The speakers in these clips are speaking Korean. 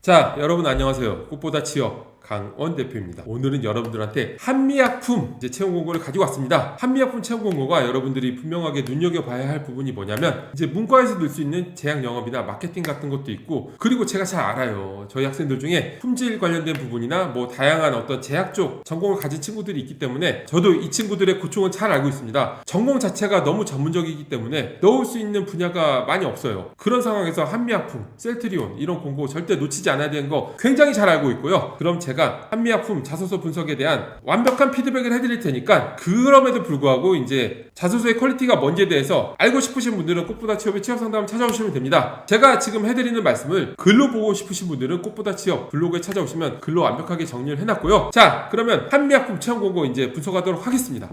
자, 여러분 안녕하세요. 꽃보다 취업 강원 대표입니다. 오늘은 여러분들한테 한미약품 채용 공고를 가지고 왔습니다. 한미약품 채용 공고가 여러분들이 분명하게 눈여겨봐야 할 부분이 뭐냐면 문과에서 늘 수 있는 제약 영업이나 마케팅 같은 것도 있고, 그리고 제가 잘 알아요. 저희 학생들 중에 품질 관련된 부분이나 다양한 어떤 제약 쪽 전공을 가진 친구들이 있기 때문에 저도 이 친구들의 고충은 잘 알고 있습니다. 전공 자체가 너무 전문적이기 때문에 넣을 수 있는 분야가 많이 없어요. 그런 상황에서 한미약품, 셀트리온 이런 공고 절대 놓치지 않아야 되는 거 굉장히 잘 알고 있고요. 그럼 제가 한미약품 자소서 분석에 대한 완벽한 피드백을 해드릴 테니까, 그럼에도 불구하고 자소서의 퀄리티가 뭔지에 대해서 알고 싶으신 분들은 꽃보다 취업의 취업 상담을 찾아오시면 됩니다. 제가 지금 해드리는 말씀을 글로 보고 싶으신 분들은 꽃보다 취업 블로그에 찾아오시면 글로 완벽하게 정리를 해놨고요. 자, 그러면 한미약품 채용 공고 분석하도록 하겠습니다.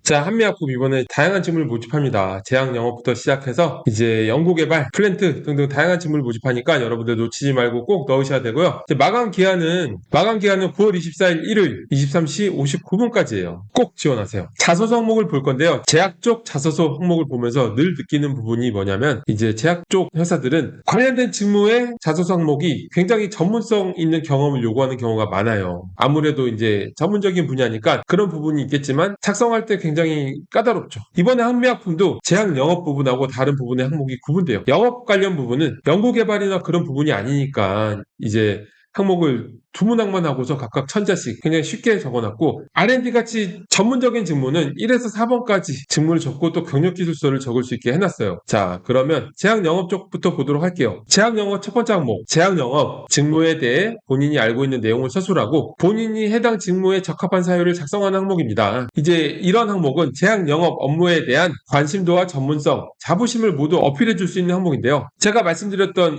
자, 한미약품 이번에 다양한 직무를 모집합니다. 제약 영업부터 시작해서 연구개발, 플랜트 등등 다양한 직무를 모집하니까 여러분들 놓치지 말고 꼭 넣으셔야 되고요. 마감 기한은 9월 24일 일요일 23시 59분까지예요. 꼭 지원하세요. 자소서 항목을 볼 건데요. 제약 쪽 자소서 항목을 보면서 늘 느끼는 부분이 뭐냐면, 제약 쪽 회사들은 관련된 직무의 자소서 항목이 굉장히 전문성 있는 경험을 요구하는 경우가 많아요. 아무래도 전문적인 분야니까 그런 부분이 있겠지만 작성할 때 굉장히 까다롭죠. 이번에 한미약품도 제약 영업 부분하고 다른 부분의 항목이 구분돼요. 영업 관련 부분은 연구개발이나 그런 부분이 아니니까 항목을 두문항만 하고서 각각 1000자씩 굉장히 쉽게 적어놨고, R&D 같이 전문적인 직무는 1에서 4번까지 직무를 적고 또 경력기술서를 적을 수 있게 해놨어요. 자, 그러면 제약영업 쪽부터 보도록 할게요. 제약영업 첫 번째 항목, 제약영업 직무에 대해 본인이 알고 있는 내용을 서술하고 본인이 해당 직무에 적합한 사유를 작성하는 항목입니다. 이런 항목은 제약영업 업무에 대한 관심도와 전문성, 자부심을 모두 어필해 줄 수 있는 항목인데요. 제가 말씀드렸던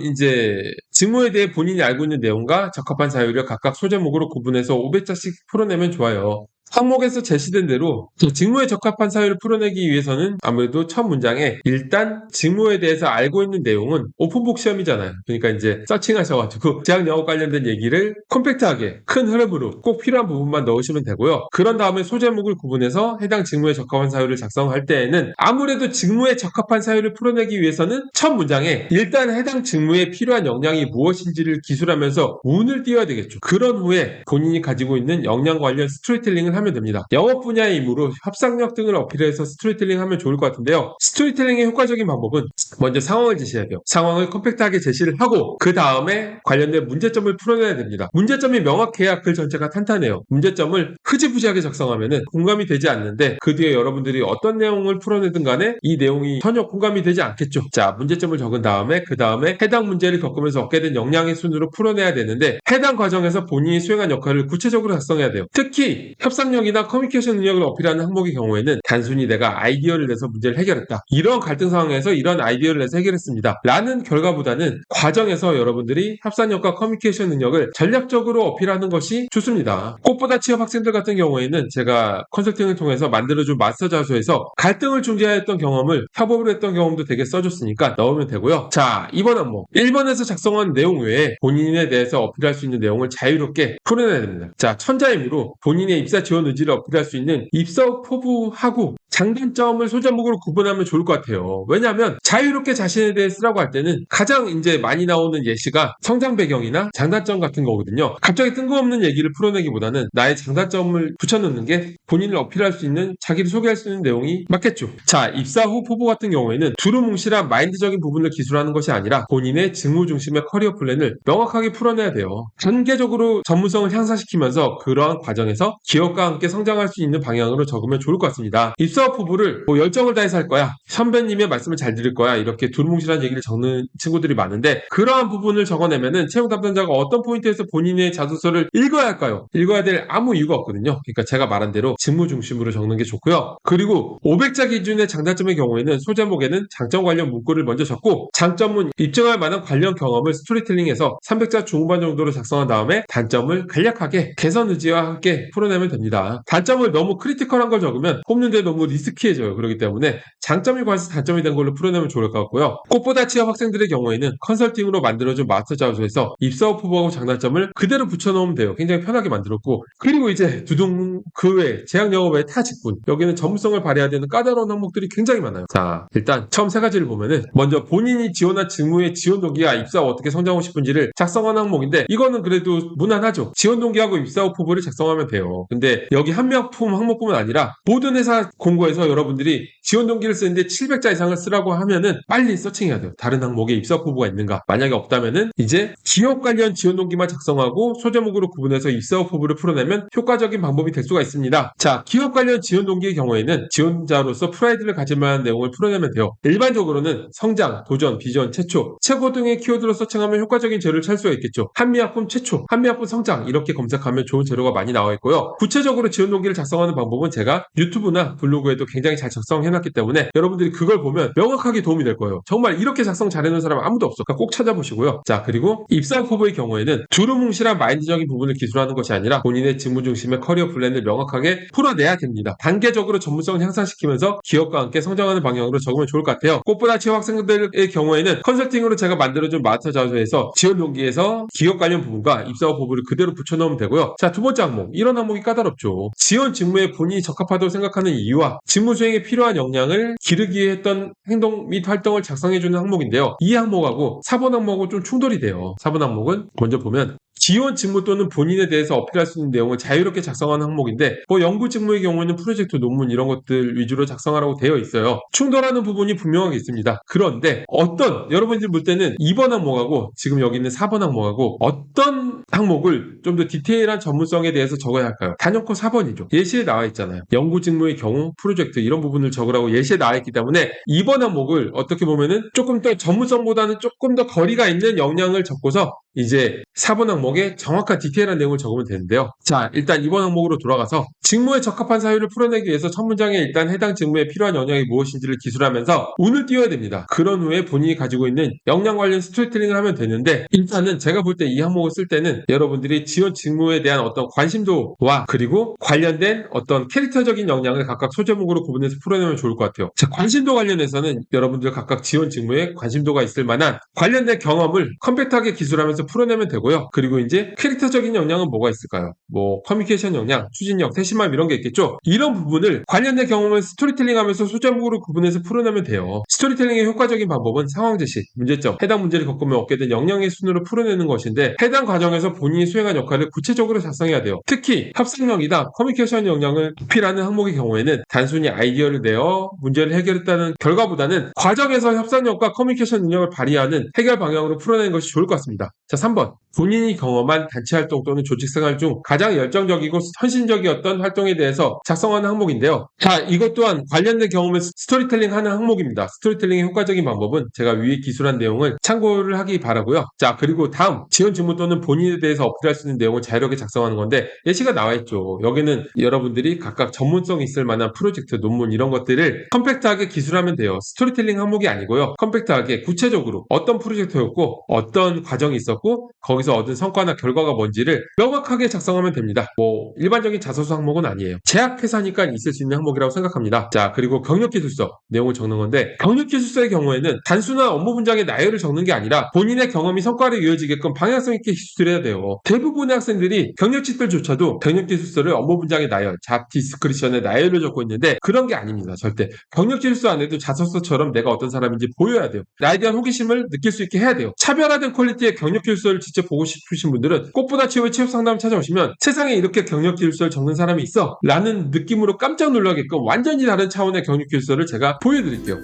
직무에 대해 본인이 알고 있는 내용과 적합한 사유를 각각 소제목으로 구분해서 500자씩 풀어내면 좋아요. 항목에서 제시된 대로 직무에 적합한 사유를 풀어내기 위해서는 아무래도 첫 문장에 일단 직무에 대해서 알고 있는 내용은 오픈북 시험이잖아요. 그러니까 서칭하셔가지고 제약 영업 관련된 얘기를 컴팩트하게 큰 흐름으로 꼭 필요한 부분만 넣으시면 되고요. 그런 다음에 소제목을 구분해서 해당 직무에 적합한 사유를 작성할 때에는 아무래도 직무에 적합한 사유를 풀어내기 위해서는 첫 문장에 일단 해당 직무에 필요한 역량이 무엇인지를 기술하면서 운을 띄워야 되겠죠. 그런 후에 본인이 가지고 있는 역량 관련 스토리텔링을 하면 됩니다. 영업 분야의 임무로 협상력 등을 어필해서 스토리텔링 하면 좋을 것 같은데요. 스토리텔링의 효과적인 방법은 먼저 상황을 제시해야 돼요. 상황을 컴팩트하게 제시를 하고 그 다음에 관련된 문제점을 풀어내야 됩니다. 문제점이 명확해야 글 전체가 탄탄해요. 문제점을 흐지부지하게 작성하면 공감이 되지 않는데 그 뒤에 여러분들이 어떤 내용을 풀어내든 간에 이 내용이 전혀 공감이 되지 않겠죠. 자, 문제점을 적은 다음에 그 다음에 해당 문제를 겪으면서 얻게 된 역량의 순으로 풀어내야 되는데, 해당 과정에서 본인이 수행한 역할을 구체적으로 작성해야 돼요. 특히 협상력이나 커뮤니케이션 능력을 어필하는 항목의 경우에는 단순히 내가 아이디어를 내서 문제를 해결했다, 이런 갈등 상황에서 이런 아이디어를 내서 해결했습니다 라는 결과보다는 과정에서 여러분들이 협상력과 커뮤니케이션 능력을 전략적으로 어필하는 것이 좋습니다. 꽃보다 취업 학생들 같은 경우에는 제가 컨설팅을 통해서 만들어준 마스터 자소에서 갈등을 중재했던 경험을 협업을 했던 경험도 되게 써줬으니까 넣으면 되고요. 자, 2번 항목, 1번에서 작성한 내용 외에 본인에 대해서 어필할 수 있는 내용을 자유롭게 풀어내야 됩니다. 자, 천자임으로 본인의 입사 지원 의지를 어필할 수 있는 입사 후 포부하고 장단점을 소제목으로 구분하면 좋을 것 같아요. 왜냐하면 자유롭게 자신에 대해 쓰라고 할 때는 가장 많이 나오는 예시가 성장 배경이나 장단점 같은 거거든요. 갑자기 뜬금없는 얘기를 풀어내기보다는 나의 장단점을 붙여넣는 게 본인을 어필할 수 있는, 자기를 소개할 수 있는 내용이 맞겠죠. 자, 입사 후 포부 같은 경우에는 두루뭉실한 마인드적인 부분을 기술하는 것이 아니라 본인의 직무 중심의 커리어 플랜을 명확하게 풀어내야 돼요. 단계적으로 전문성을 향상시키면서 그러한 과정에서 기업과 함께 성장할 수 있는 방향으로 적으면 좋을 것 같습니다. 입사 후 포부를 열정을 다해서 할 거야, 선배님의 말씀을 잘 들을 거야, 이렇게 두루뭉실한 얘기를 적는 친구들이 많은데, 그러한 부분을 적어내면은 채용 담당자가 어떤 포인트에서 본인의 자소서를 읽어야 할까요? 읽어야 될 아무 이유가 없거든요. 그러니까 제가 말한 대로 직무 중심으로 적는 게 좋고요. 그리고 500자 기준의 장단점의 경우에는 소제목에는 장점 관련 문구를 먼저 적고, 장점은 입증할 만한 관련 경험을 스토리텔링해서 300자 중후반 정도로 작성한 다음에 단점을 간략하게 개선 의지와 함께 풀어내면 됩니다. 단점을 너무 크리티컬한 걸 적으면 뽑는데 너무 리스키해져요. 그렇기 때문에 장점이 과해서 단점이 된 걸로 풀어내면 좋을 것 같고요. 꽃보다 취업 학생들의 경우에는 컨설팅으로 만들어준 마스터 자소서에서 입사 후보하고 장단점을 그대로 붙여넣으면 돼요. 굉장히 편하게 만들었고, 그리고 이제 두둥 그 외 제약 영어 외 타 직군, 여기는 전문성을 발휘해야 되는 까다로운 항목들이 굉장히 많아요. 자, 일단 처음 세 가지를 보면은 먼저 본인이 지원한 직무의 지원 동기와 입사 후 어떻게 성장하고 싶은지를 작성하는 항목인데, 이거는 그래도 무난하죠. 지원 동기하고 입사 후 후보를 작성하면 돼요. 근데 여기 한명품 항목뿐만 아니라 모든 회사 공고에서 여러분들이 지원 동기를 쓰는데 700자 이상을 쓰라고 하면은 빨리 서칭해야 돼요. 다른 항목에 입사 후보가 있는가. 만약에 없다면은 이제 기업 관련 지원 동기만 작성하고 소제목으로 구분해서 입사 후 후보를 풀어내면 효과적인 방법이 될 수가 있습니다. 자, 기업 관련 지원 동기의 경우에는 지원자로서 프라이드를 가질 만한 내용을 풀어내면 돼요. 일반적으로는 성장, 도전, 비전, 최고 등의 키워드로 서칭하면 효과적인 재료를 찾을 수가 있겠죠. 한미약품 최초, 한미약품 성장 이렇게 검색하면 좋은 재료가 많이 나와 있고요. 구체적으로 지원 동기를 작성하는 방법은 제가 유튜브나 블로그에도 굉장히 잘 작성해놨기 때문에 여러분들이 그걸 보면 명확하게 도움이 될 거예요. 정말 이렇게 작성 잘해놓은 사람 아무도 없어. 그러니까 꼭 찾아보시고요. 자, 그리고 입사 후보의 경우에는 두루뭉실한 마인드적인 부분을 기술하는 것이 아니라 본인의 직무 중심의 커리어 플랜을 명확하게 풀어내야 됩니다. 단계적으로 전문성을 향상시키면서 기업과 함께 성장하는 방향으로 적으면 좋을 것 같아요. 꽃보다 취업 학생들의 경우에는 컨설팅으로 제가 만들어준 마스터 자소서에서 지원 동기에서 기업 관련 부분과 입사 후 부분을 그대로 붙여넣으면 되고요. 자, 두 번째 항목. 이런 항목이 까다롭죠. 지원 직무에 본인이 적합하다고 생각하는 이유와 직무 수행에 필요한 역량을 기르기 위해 했던 행동 및 활동을 작성해주는 항목인데요. 이 항목하고 4번 항목하고 좀 충돌이 돼요. 4번 항목은 먼저 보면 지원 직무 또는 본인에 대해서 어필할 수 있는 내용을 자유롭게 작성하는 항목인데, 뭐 연구 직무의 경우에는 프로젝트 논문 이런 것들 위주로 작성하라고 되어 있어요. 충돌하는 부분이 분명하게 있습니다. 그런데 여러분들이 볼 때는 2번 항목하고 지금 여기 있는 4번 항목하고 어떤 항목을 좀 더 디테일한 전문성에 대해서 적어야 할까요? 단연코 4번이죠. 예시에 나와 있잖아요. 연구 직무의 경우 프로젝트 이런 부분을 적으라고 예시에 나와 있기 때문에 2번 항목을 어떻게 보면은 조금 더 전문성보다는 조금 더 거리가 있는 역량을 적고서 이제 4번 항목에 정확한 디테일한 내용을 적으면 되는데요. 자, 일단 2번 항목으로 돌아가서 직무에 적합한 사유를 풀어내기 위해서 첫 문장에 일단 해당 직무에 필요한 역량이 무엇인지를 기술하면서 운을 띄워야 됩니다. 그런 후에 본인이 가지고 있는 역량 관련 스토리텔링을 하면 되는데, 일단은 제가 볼 때 이 항목을 쓸 때는 여러분들이 지원 직무에 대한 어떤 관심도와 그리고 관련된 어떤 캐릭터적인 역량을 각각 소제목으로 구분해서 풀어내면 좋을 것 같아요. 자, 관심도 관련해서는 여러분들 각각 지원 직무에 관심도가 있을 만한 관련된 경험을 컴팩트하게 기술하면서 풀어내면 되고요. 그리고 이제 캐릭터적인 역량은 뭐가 있을까요? 뭐 커뮤니케이션 역량, 추진력, 세심함 이런 게 있겠죠. 이런 부분을 관련된 경험을 스토리텔링하면서 소제목으로 구분해서 풀어내면 돼요. 스토리텔링의 효과적인 방법은 상황 제시, 문제점, 해당 문제를 겪으면 얻게 된 역량의 순으로 풀어내는 것인데, 해당 과정에서 본인이 수행한 역할을 구체적으로 작성해야 돼요. 특히 협상력이나 커뮤니케이션 역량을 어필하는 항목의 경우에는 단순히 아이디어를 내어 문제를 해결했다는 결과보다는 과정에서 협상력과 커뮤니케이션 능력을 발휘하는 해결 방향으로 풀어내는 것이 좋을 것 같습니다. 자, 3번. 본인이 경험한 단체 활동 또는 조직 생활 중 가장 열정적이고 헌신적이었던 활동에 대해서 작성하는 항목인데요. 자, 이것 또한 관련된 경험을 스토리텔링 하는 항목입니다. 스토리텔링의 효과적인 방법은 제가 위에 기술한 내용을 참고를 하기 바라고요. 자, 그리고 다음 지원 직무 또는 본인에 대해서 어필할 수 있는 내용을 자유롭게 작성하는 건데, 예시가 나와 있죠. 여기는 여러분들이 각각 전문성이 있을 만한 프로젝트, 논문 이런 것들을 컴팩트하게 기술하면 돼요. 스토리텔링 항목이 아니고요. 컴팩트하게 구체적으로 어떤 프로젝트였고 어떤 과정이 있었고 거기서 얻은 성과나 결과가 뭔지를 명확하게 작성하면 됩니다. 뭐 일반적인 자소서 항목은 아니에요. 제약회사니까 있을 수 있는 항목이라고 생각합니다. 자, 그리고 경력기술서 내용을 적는 건데, 경력기술서의 경우에는 단순한 업무 분장의 나열을 적는 게 아니라 본인의 경험이 성과로 이어지게끔 방향성 있게 기술해야 돼요. 대부분의 학생들이 경력직들조차도 경력기술서를 업무 분장의 나열, 잡 디스크리션의 나열을 적고 있는데 그런 게 아닙니다. 절대. 경력기술서 안에도 자소서처럼 내가 어떤 사람인지 보여야 돼요. 나에 대한 호기심을 느낄 수 있게 해야 돼요. 차별화된 퀄리티의 경력기술서를 직접 보고 싶으신 분들은 꽃보다 취업의 취업 상담을 찾아오시면 세상에 이렇게 경력기술서를 적는 사람이 있어 라는 느낌으로 깜짝 놀라게끔 완전히 다른 차원의 경력기술서를 제가 보여드릴게요.